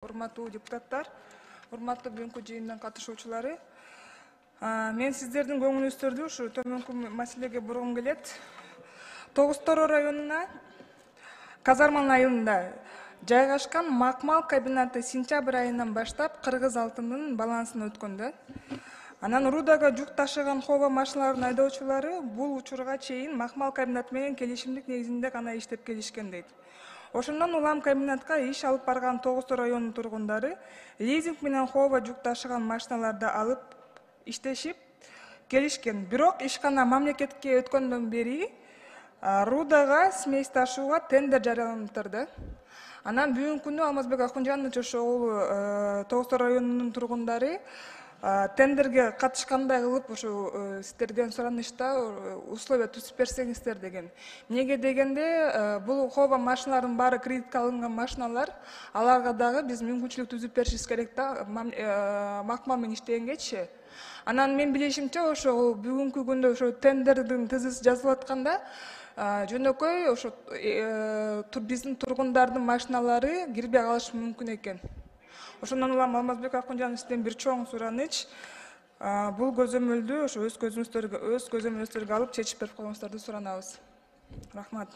Урматтуу депутаттар, урматтуу бүгүнкү жыйындын катышуучулары, мен сиздердин көңүлүңүздөрдү ушу төмөнкү маселеге бургум келет. Тогуз-Тороо районуна Казарман айылында жайгашкан макмал комбинаты сентябрь айынан баштап кыргыз алтынынын балансына өткөн да. Анан Рудага жүк ташыган хова машиналарынын айдоочулары бул учурга чейин макмал комбинаты менен келишимдик негизинде гана иштеп келишкен дейт. Ошондон улам комбинатка иш алып барган Тогуз-Тороо районунун тургундары лизинг менен хова жүк ташыган машиналарды алып иштешип келишкен. Бирок ишкана мамлекетке өткөндөн бери Рудага смесь ташууга тендер жарыяланып да. Анан бүгүнкү күнү Алмазбек Акунжанович ошол Тогуз-Тороо районунун тургундары тендерге катышкандай кылып ошо сиздерден суранышта условия түзүп берсеңиздер деген. Неге дегенде бул хова машиналардын баары кредитке алынган машиналар, аларга дагы биз мүмкүнчүлүк түзүп беришибиз керек да, макмал менен иштегенгечи. Анан мен билишимче ошо бүгүнкү күндө ошо тендердин тизиси жазылып атканда жөнөкөй ошо биздин тургундардын машиналары кирбей калышы мүмкүн экен. Ошондон улам Алмазбек Акунжановичтен бир чоң сураныч, бул көзөмөлдү ошо өз көзөмөлүңүздөргө алып чечип берип койгоңуздарды суранабыз. Рахмат.